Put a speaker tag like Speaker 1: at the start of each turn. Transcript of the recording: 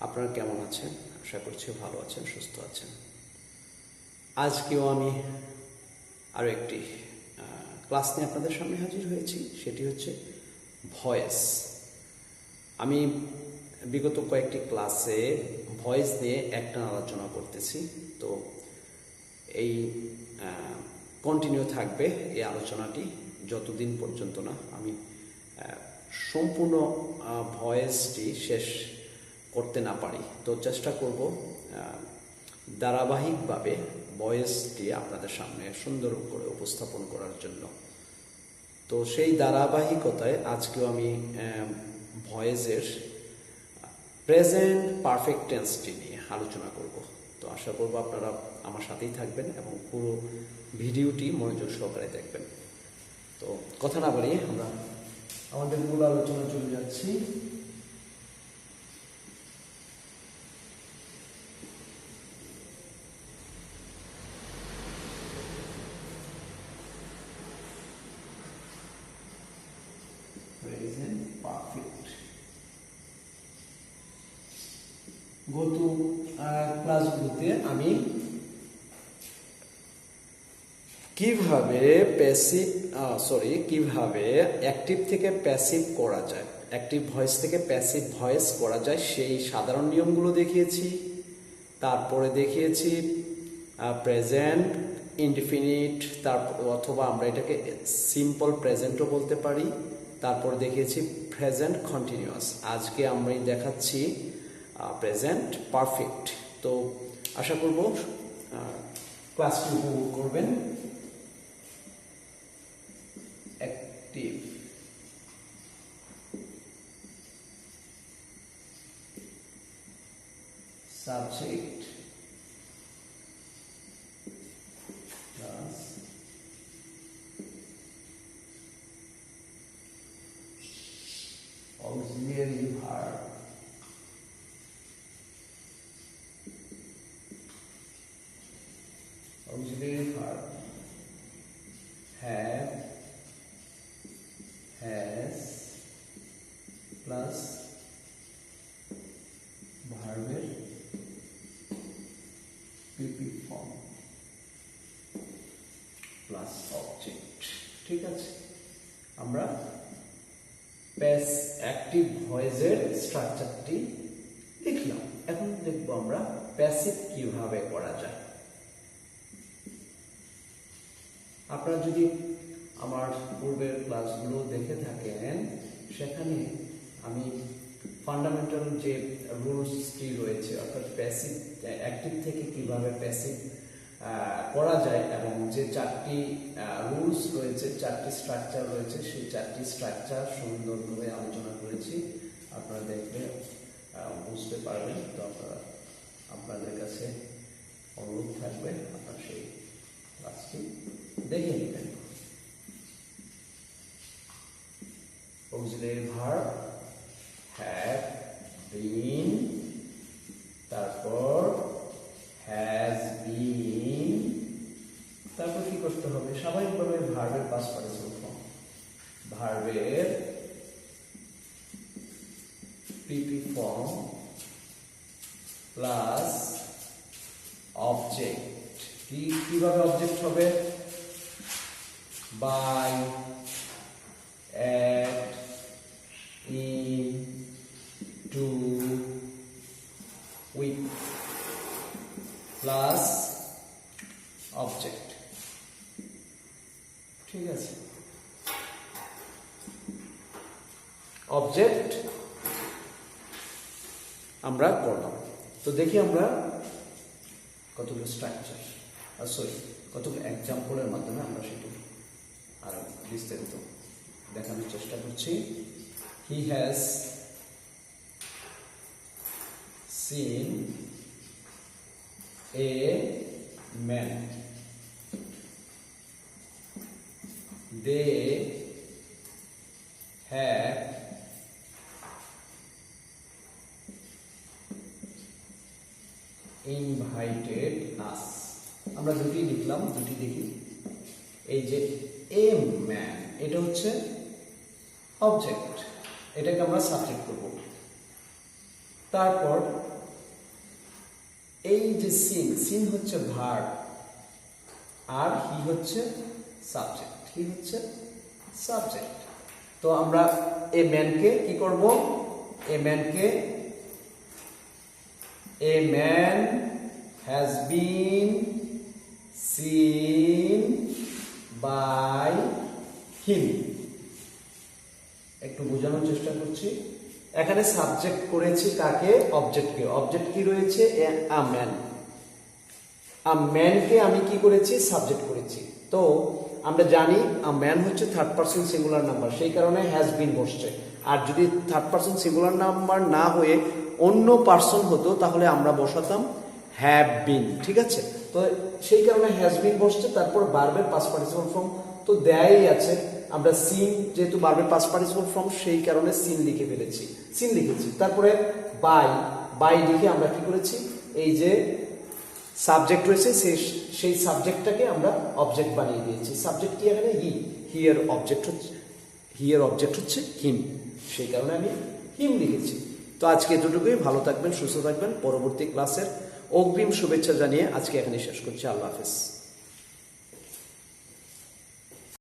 Speaker 1: আপনারা কেমন আছেন? আশা করছি ভালো আছেন, সুস্থ আছেন। আজকেও আমি আরও একটি ক্লাস নিয়ে আপনাদের সামনে হাজির হয়েছি। সেটি হচ্ছে ভয়েস। আমি বিগত কয়েকটি ক্লাসে ভয়েস নিয়ে একটা আলোচনা করতেছি, তো এই কন্টিনিউ থাকবে এই আলোচনাটি যতদিন পর্যন্ত না আমি সম্পূর্ণ ভয়েসটি শেষ করতে না পারি। তো চেষ্টা করব ধারাবাহিকভাবে ভয়েসটি আপনাদের সামনে সুন্দর করে উপস্থাপন করার জন্য। তো সেই ধারাবাহিকতায় আজকেও আমি ভয়েসের প্রেজেন্ট পারফেক্ট টেন্সটি নিয়ে আলোচনা করব। তো আশা করব আপনারা আমার সাথেই থাকবেন এবং পুরো ভিডিওটি মনোযোগ সহকারে দেখবেন। তো কথা না বাড়িয়ে আমরা আমাদের মূল আলোচনা চলে যাচ্ছি। Present perfect. গত ক্লাসগুলোতে আমি কিভাবে অ্যাক্টিভ থেকে প্যাসিভ করা যায়, অ্যাক্টিভ ভয়েস থেকে প্যাসিভ ভয়েস করা যায় সেই সাধারণ নিয়মগুলো দেখিয়েছি। তারপরে দেখিয়েছি প্রেজেন্ট ইনডিফিনিট, তারপর অথবা আমরা এটাকে সিম্পল প্রেজেন্টও বলতে পারি। তারপর দেখিয়েছি প্রেজেন্ট কন্টিনিউয়াস। আজকে আমরা দেখাচ্ছি প্রেজেন্ট পারফেক্ট। তো আশা করব ক্লাসটি উপভোগ করবেন। Active subject plus auxiliary verb have, has plus ভার্বের PP ফর্ম প্লাস অবজেক্ট। ঠিক আছে, আমরা অ্যাক্টিভ ভয়েসের স্ট্রাকচারটি লিখলাম। এখন দেখব আমরা প্যাসিভ কিভাবে করা যায়। আপনারা যদি আমার পূর্বের ক্লাসগুলো দেখে থাকেন, সেখানে আমি ফান্ডামেন্টাল যে রুলসটি রয়েছে, অর্থাৎ প্যাসিভ অ্যাক্টিভ থেকে কিভাবে প্যাসিভ করা যায় এবং যে চারটি রুলস রয়েছে, চারটি স্ট্রাকচার রয়েছে, সেই চারটি স্ট্রাকচার সুন্দরভাবে আলোচনা করেছি। আপনারা দেখলে বুঝতে পারবেন। তো আপনাদের কাছে অনুরোধ থাকবে আপনারা সেই ক্লাসটি দেখে নেবেন। auxiliary verb have been, তারপর has been, তারপর কি করতে হবে? স্বাভাবিকভাবে ভার্বের পাস্ট পার্টিসিপল ফর্ম, ভার্বের পিপি ফর্ম প্লাস অবজেক্ট। কিভাবে অবজেক্ট হবে? by, at, in, to, with plus object. ঠিক আছে, অবজেক্ট আমরা করলাম। তো দেখি আমরা কতগুলো স্ট্রাকচার কতগুলো এক্সাম্পলের মাধ্যমে আমরা সেটি আরো বিস্তারিত দেখানোর চেষ্টা করছি। He has seen a man, they have invited us. আমরা দুটি লিখলাম, দুটি দেখি। এই যে এ ম্যান, এটা হচ্ছে অবজেক্ট, এটাকে আমরা সাবজেক্ট করব। তারপর এই যে সিন, সিন হচ্ছে ভার্ব আর হি হচ্ছে সাবজেক্ট, হি হচ্ছে সাবজেক্ট। তো আমরা এ ম্যানকে কি করব, এ ম্যানকে, a man has been seen by him. একটু বোঝানোর চেষ্টা করছি। এখানে সাবজেক্ট করেছি কাকে, অবজেক্টকে। অবজেক্ট কি রয়েছে, আ ম্যান। আ ম্যানকে আমি কি করেছি, সাবজেক্ট করেছি। তো আমরা জানি আ ম্যান হচ্ছে থার্ড পারসন সিঙ্গুলার নাম্বার, সেই কারণে হ্যাজ বিন বসছে। আর যদি থার্ড পারসন সিঙ্গুলার নাম্বার না হয়ে অন্য পারসন হতো তাহলে আমরা বসাতাম হ্যাভ বিন, ঠিক আছে। তো সেই কারণে হ্যাজ বিন বসছে, তারপর ভার্বের পাস্ট পার্টিসিপল ফর্ম তো দেয়াই আছে। আমরা সিন যেহেতু ভার্বের পাস্ট পার্টিসিপল ফর্ম, সেই কারণে সিন লিখে ফেলেছি, সিন লিখেছি। তারপরে বাই, বাই লিখে আমরা কি করেছি, এই যে সাবজেক্ট রয়েছে সেই সাবজেক্টটাকে আমরা অবজেক্ট বানিয়ে দিয়েছি। সাবজেক্ট কি এখানে, হি, হি এর অবজেক্ট হচ্ছে, হি এর অবজেক্ট হচ্ছে হিম, সেই কারণে আমি হিম লিখেছি। তো আজকে এতটুকুই। ভালো থাকবেন, সুস্থ থাকবেন। পরবর্তী ক্লাসের অগ্রিম শুভেচ্ছা জানিয়ে আজকে এখানে শেষ করছি। আল্লাহ হাফেজ।